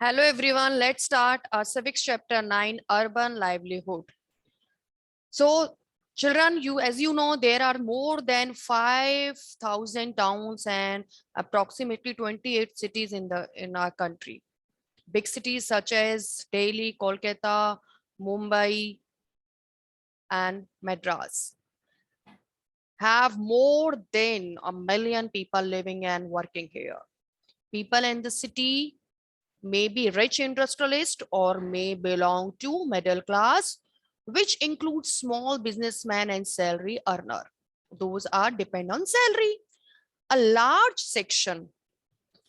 Hello everyone, let's start our civics chapter 9, urban livelihood. So children, as you know, there are more than 5,000 towns and approximately 28 cities in our country. Big cities such as Delhi, Kolkata, Mumbai, and Madras have more than a million people living and working here. People in the city may be rich industrialist or may belong to middle class, which includes small businessman and salary earner. Those are depend on salary. A large section,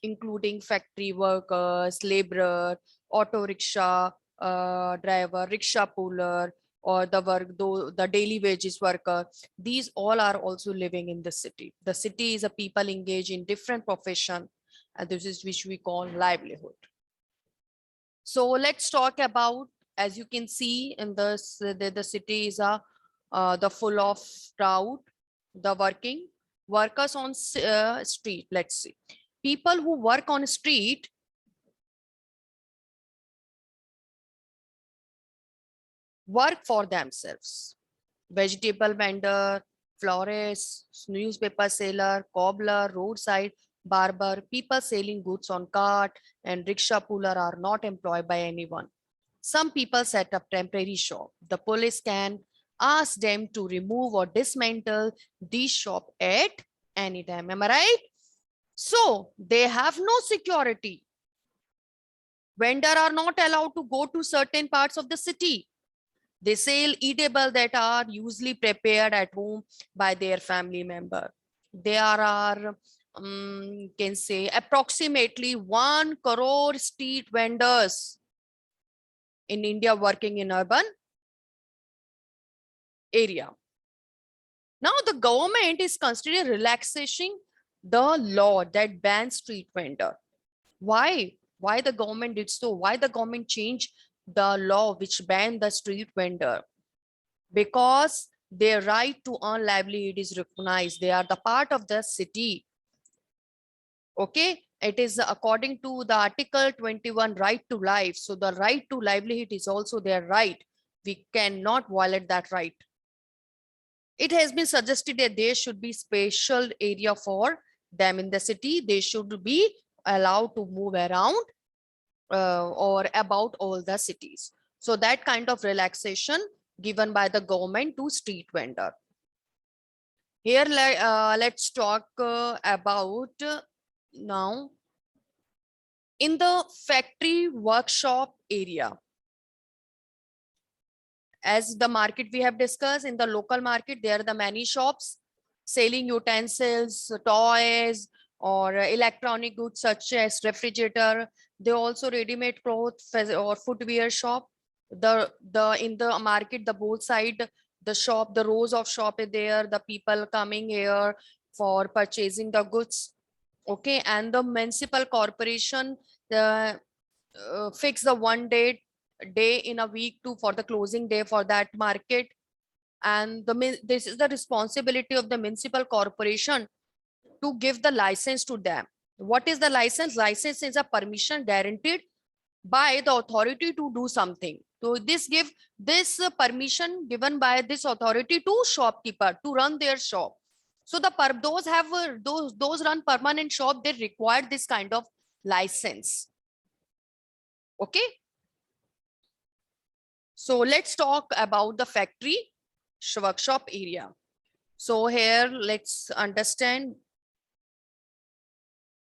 including factory workers, laborer, auto rickshaw driver, rickshaw puller, or the daily wages worker, these all are also living in the city. The city is a people engaged in different profession, and this is which we call livelihood. So let's talk about, as you can see in the city is the full of crowd, the workers on street. Let's see, people who work on street work for themselves. Vegetable vendor, florist, newspaper seller, cobbler, roadside barber, people selling goods on cart, and rickshaw puller are not employed by anyone. Some people set up temporary shop. The police can ask them to remove or dismantle the shop at any time. Am I right? So they have no security. Vendor are not allowed to go to certain parts of the city. They sell eatable that are usually prepared at home by their family member. There are, can say, approximately 1 crore street vendors in India working in urban area. Now the government is considering relaxing the law that bans street vendor. Why? Why the government did so? Why the government changed the law which banned the street vendor? Because their right to earn livelihood is recognized. They are the part of the city. Okay, it is according to the Article 21 right to life. So the right to livelihood is also their right. We cannot violate that right. It has been suggested that there should be special area for them in the city. They should be allowed to move around or about all the cities. So that kind of relaxation given by the government to street vendor. Here, let's talk about now in the factory workshop area. As the market we have discussed, in the local market, there are the many shops selling utensils, toys, or electronic goods such as refrigerator. They also ready-made clothes or footwear shop. In the market, the both side, the shop, the rows of shop is there. The people coming here for purchasing the goods. Okay, and the municipal corporation fix the one day in a week to for the closing day for that market, and this is the responsibility of the municipal corporation to give the license to them. What is the license? License is a permission guaranteed by the authority to do something. So this permission given by this authority to shopkeeper to run their shop. So those have those run permanent shop, they require this kind of license. Okay, so let's talk about the factory workshop area. So here let's understand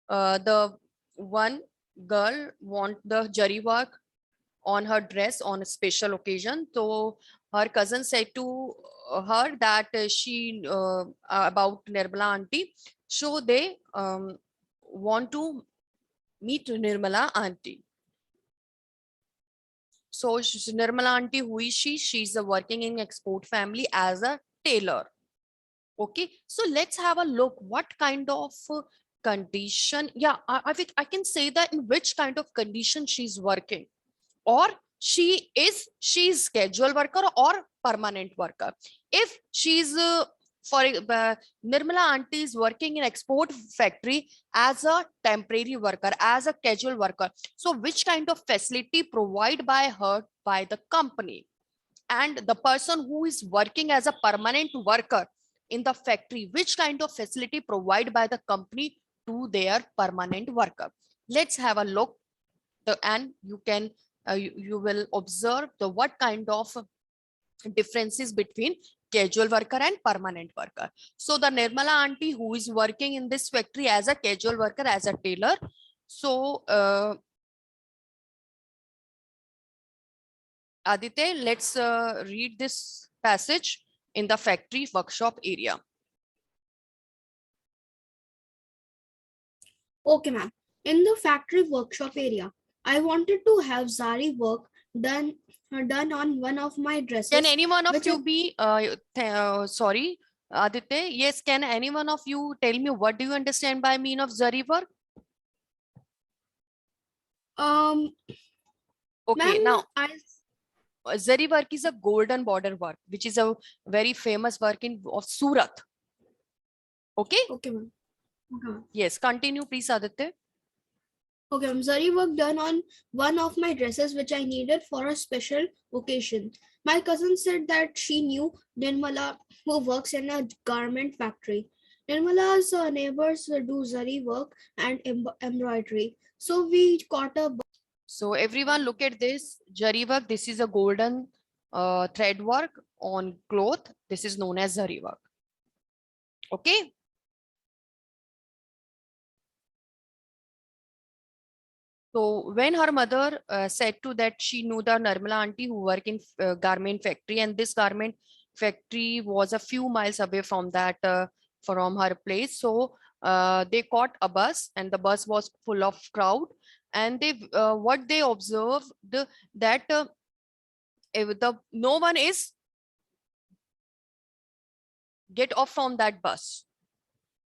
the one girl want the jari work on her dress on a special occasion. So her cousin said to her that she about Nirmala auntie. So they want to meet Nirmala auntie. So Nirmala auntie, who is she? She's working in export family as a tailor. Okay, so let's have a look what kind of condition. Yeah, I can say that in which kind of condition she's working, or she's schedule worker or permanent worker. If she's For Nirmala auntie is working in export factory as a temporary worker, as a casual worker. So which kind of facility provided by her by the company? And the person who is working as a permanent worker in the factory, which kind of facility provided by the company to their permanent worker? Let's have a look. And you can you will observe the what kind of differences between casual worker and permanent worker. So the Nirmala auntie who is working in this factory as a casual worker, as a tailor. So Aditya, let's read this passage in the factory workshop area. Okay, ma'am. In the factory workshop area, I wanted to have zari work done on one of my dresses. Can any one of which you I- be, sorry, Aditya, yes, can any one of you tell me what do you understand by mean of zari work? Okay, Ma'am, now I zari work is a golden border work, which is a very famous work in of Surat. Okay, okay, ma'am. Okay, ma'am. yes, continue please, Aditya. Okay, ma'am. Zari work done on one of my dresses which I needed for a special occasion. My cousin said that she knew Nirmala who works in a garment factory. Nirmala's neighbors do zari work and embroidery. So we caught a So everyone look at this zari work. This is a golden thread work on cloth. This is known as zari work. Okay. So when her mother said to that she knew the Nirmala auntie who work in garment factory, and this garment factory was a few miles away from that from her place. So they caught a bus, and the bus was full of crowd. And they what they observed that if no one is get off from that bus,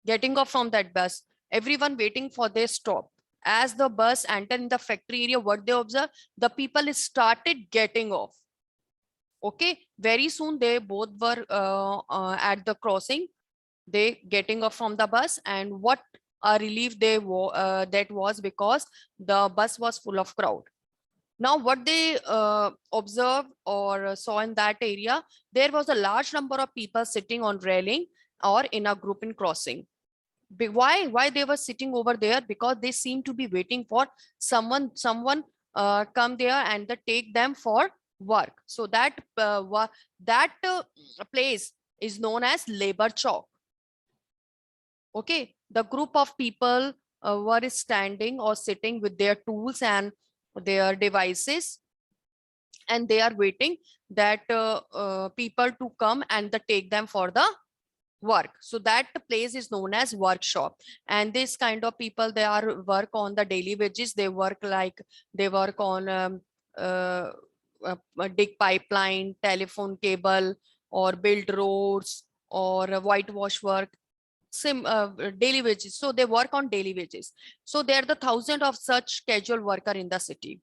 getting off from that bus, everyone waiting for their stop. As the bus entered in the factory area, what they observed, the people started getting off. Okay, very soon they both were at the crossing, they getting off from the bus, and what a relief that was, because the bus was full of crowd. Now, what they observed or saw in that area, there was a large number of people sitting on railing or in a group in crossing. Why they were sitting over there? Because they seem to be waiting for someone come there and they take them for work. So that place is known as labor chowk. Okay, the group of people were standing or sitting with their tools and their devices, and they are waiting that people to come and take them for the work. So that place is known as workshop. And this kind of people, they are work on the daily wages. They work like they work on dig pipeline, telephone cable, or build roads, or whitewash work, daily wages. So they work on daily wages. So there are the thousands of such casual worker in the city.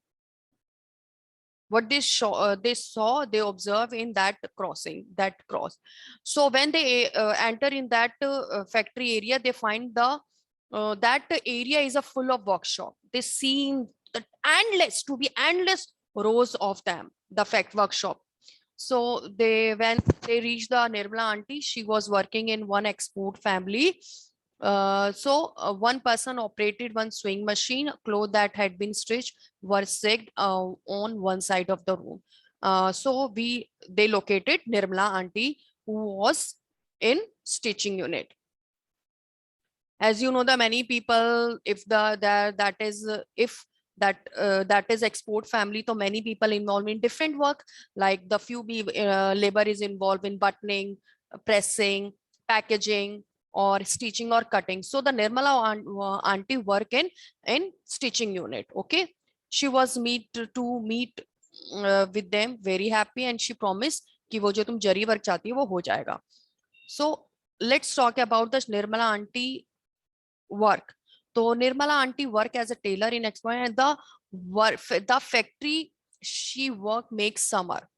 What they saw, they observe in that crossing, that cross. So when they enter in that factory area, they find that area is a full of workshop. They seen the endless, to be endless rows of them, the fact workshop. So when they reached the Nirmala auntie, she was working in one export family. One person operated one sewing machine. Clothes that had been stitched were sigged on one side of the room. They located Nirmala auntie, who was in stitching unit. As you know, the many people, if that is if that is export family, so many people involved in different work, like the labor is involved in buttoning, pressing, packaging, or stitching or cutting. So the Nirmala auntie work in stitching unit. Okay, she was to meet with them, very happy, and she promised कि वो जो तुम जरी work चाहती है वो हो जाएगा. So let's talk about the Nirmala auntie work. So Nirmala auntie work as a tailor in export, and the factory she work makes summer.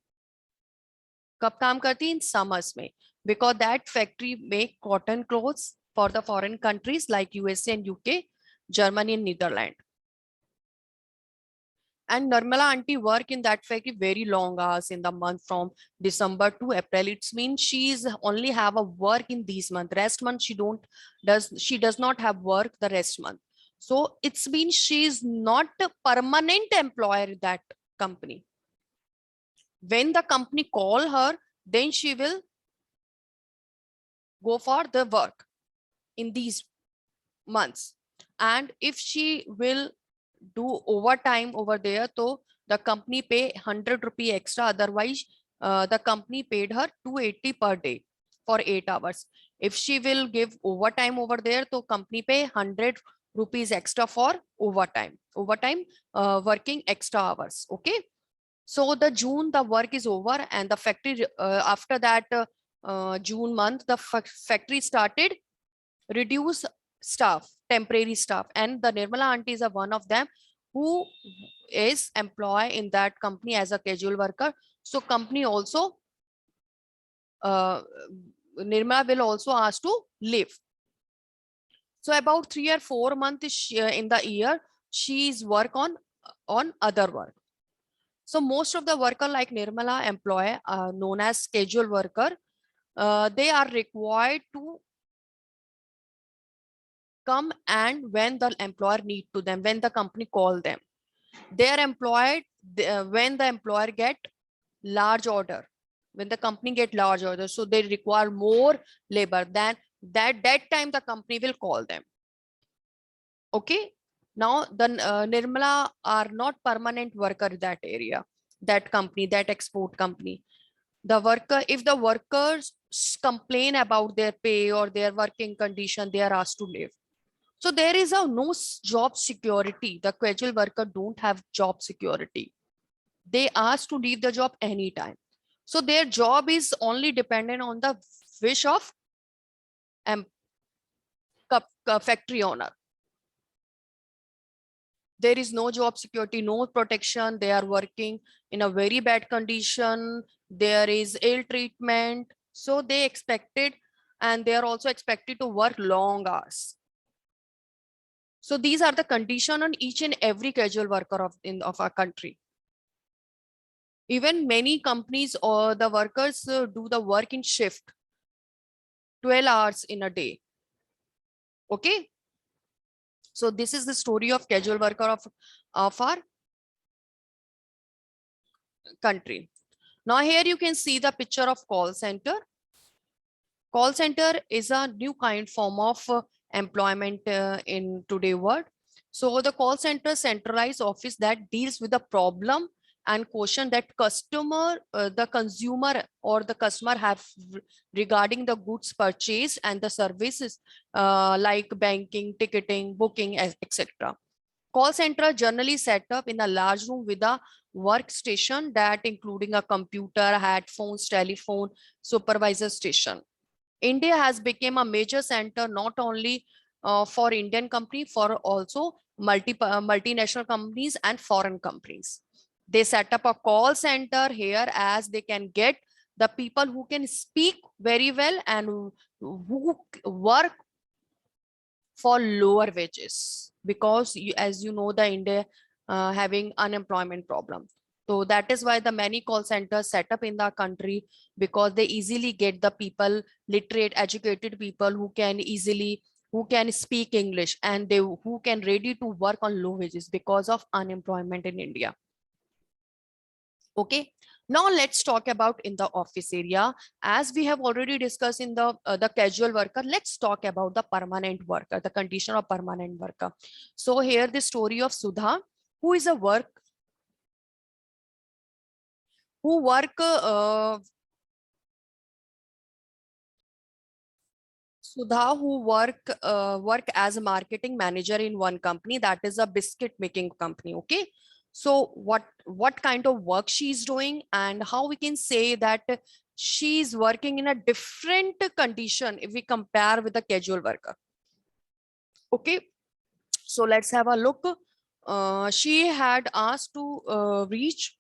कब काम करती? In summers में. because that factory make cotton clothes for the foreign countries like USA and UK, Germany and Netherlands. And Nirmala auntie work in that factory very long hours in the month from December to April. It means she's only have a work in these month. Rest month she does not have work the rest month. So it's means she's not a permanent employer in that company. When the company call her, then she will go for the work in these months. And if she will do overtime over there, so the company pay 100 rupee extra. Otherwise, the company paid her 280 per day for 8 hours. If she will give overtime over there, so company pay 100 rupees extra for overtime. Working extra hours. Okay. So the June, the work is over, and the factory after that June month, the factory started reduce staff, temporary staff, and the Nirmala auntie is one of them who is employed in that company as a casual worker. So company also Nirmala will also ask to leave. So about 3 or 4 months in the year, she's work on other work. So most of the worker like Nirmala employee known as casual worker, they are required to come and when the employer need to them, when the company call them. They are employed when the employer get large order, when the company get large order, so they require more labor than that time the company will call them. Okay. Now the Nirmala are not permanent worker in that area, that company, that export company. The worker, if the workers complain about their pay or their working condition, they are asked to leave. So there is no job security. The casual worker don't have job security. They ask to leave the job anytime. So their job is only dependent on the wish of factory owner. There is no job security, no protection. They are working in a very bad condition. There is ill treatment. So they expected, and they are also expected to work long hours. So these are the condition on each and every casual worker of our country. Even many companies or the workers do the work in shift, 12 hours in a day. Okay. So this is the story of casual worker of our country. Now here you can see the picture of call center. Call center is a new kind form of employment in today's world. So the call center centralized office that deals with the problem and question that the consumer or the customer have regarding the goods purchased and the services like banking, ticketing, booking, etc. Call center generally set up in a large room with a workstation that including a computer, headphones, telephone, supervisor station. India has become a major center not only for Indian company, for also multinational companies and foreign companies. They set up a call center here as they can get the people who can speak very well and who work for lower wages, because as you know, the India having unemployment problem. So that is why the many call centers set up in the country, because they easily get the people, literate, educated people who can speak English, and who can ready to work on low wages because of unemployment in India. Okay. Now let's talk about in the office area. As we have already discussed in the casual worker, let's talk about the permanent worker, the condition of permanent worker. So here the story of Sudha, who is a Sudha who work as a marketing manager in one company, that is a biscuit making company. Okay. So what kind of work she's doing and how we can say that she's working in a different condition if we compare with the casual worker. Okay. So let's have a look. She had asked to reach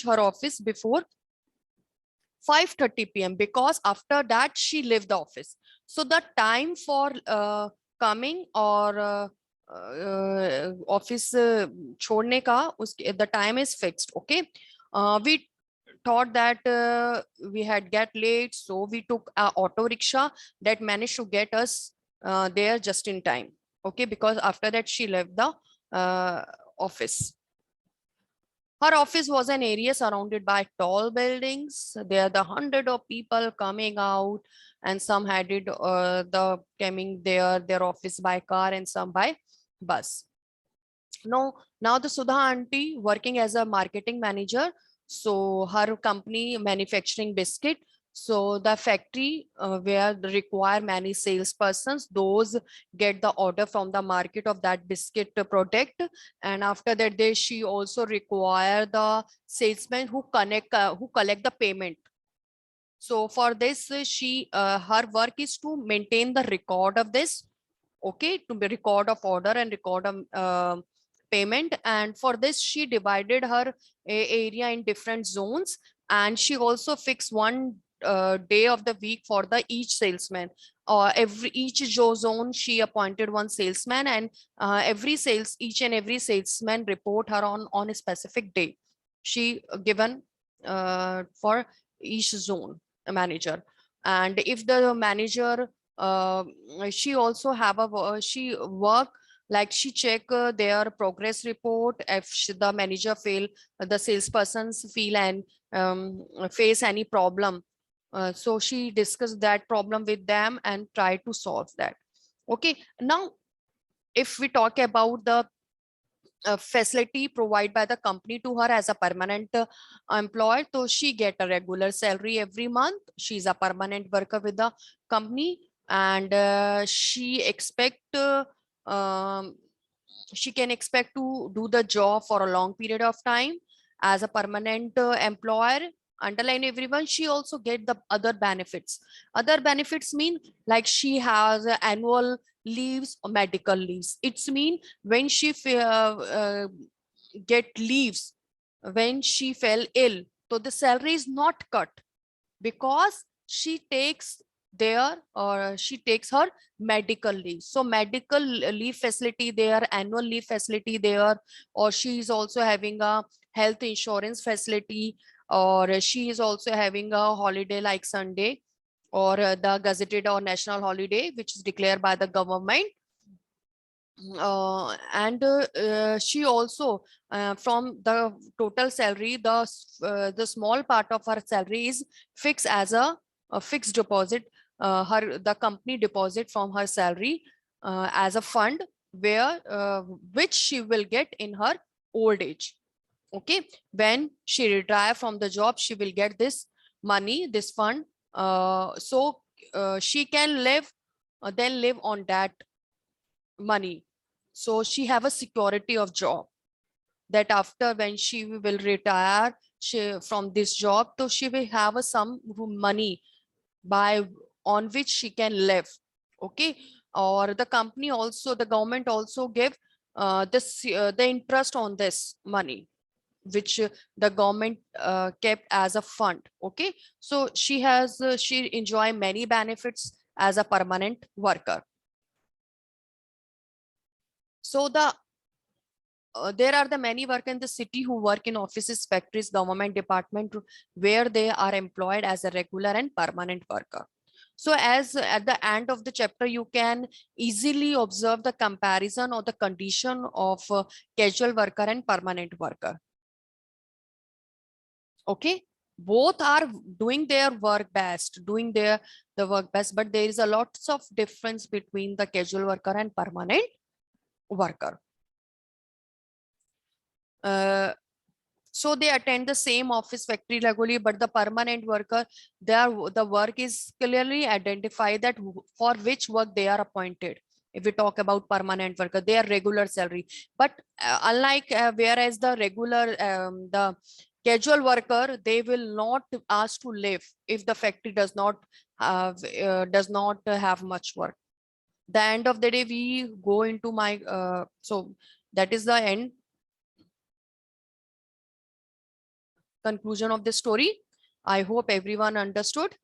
her office before 5:30 p.m. because after that she left the office. So the time for coming or office छोड़ने का the time is fixed. Okay, we thought that we had get late, so we took a auto rickshaw that managed to get us there just in time. Okay, because after that she left the office. Her office was an area surrounded by tall buildings. There are the hundred of people coming out, and some headed the coming their office by car and some by bus. Now the Sudha auntie working as a marketing manager. So her company manufacturing biscuit. So the factory where they require many salespersons, those get the order from the market of that biscuit product, and after that she also require the salesmen who collect the payment. So for this her work is to maintain the record of this, okay, to be record of order and record of payment. And for this she divided her area in different zones, and she also fixed one day of the week for the each salesman, or every each zone she appointed one salesman, and each and every salesman report her on a specific day she given for each zone manager. And if the manager she also have she work like she check their progress report. If the manager feel the salespersons feel and face any problem, so she discussed that problem with them and try to solve that. Okay, now if we talk about the facility provided by the company to her as a permanent employee, so she get a regular salary every month. She's a permanent worker with the company, and she can expect to do the job for a long period of time as a permanent employer. Underline everyone, she also get the other benefits. Other benefits mean like she has annual leaves or medical leaves. It's mean when she get leaves when she fell ill, so the salary is not cut because she takes she takes her medical leave. So medical leave facility there, annual leave facility there, or she is also having a health insurance facility, or she is also having a holiday like Sunday, or the gazetted or national holiday which is declared by the government. And she also from the total salary, the small part of her salary is fixed as a fixed deposit. The company deposit from her salary as a fund where which she will get in her old age. Okay, when she retire from the job, she will get this money, this fund, so she can then live on that money. So she have a security of job that after when she will retire from this job, so she will have some money by on which she can live. Okay, or the company also, the government also give the interest on this money which the government kept as a fund. Okay, so she enjoy many benefits as a permanent worker. So there are the many work in the city who work in offices, factories, government department, where they are employed as a regular and permanent worker. So as at the end of the chapter, you can easily observe the comparison or the condition of casual worker and permanent worker. Okay, both are doing their work best, doing the work best, but there is a lots of difference between the casual worker and permanent worker. So they attend the same office, factory regularly, but the permanent worker, the work is clearly identified that for which work they are appointed. If we talk about permanent worker, they are regular salary, but unlike whereas the regular the casual worker, they will not ask to leave if the factory does not have much work. The end of the day, we go into my so that is the end conclusion of this story. I hope everyone understood.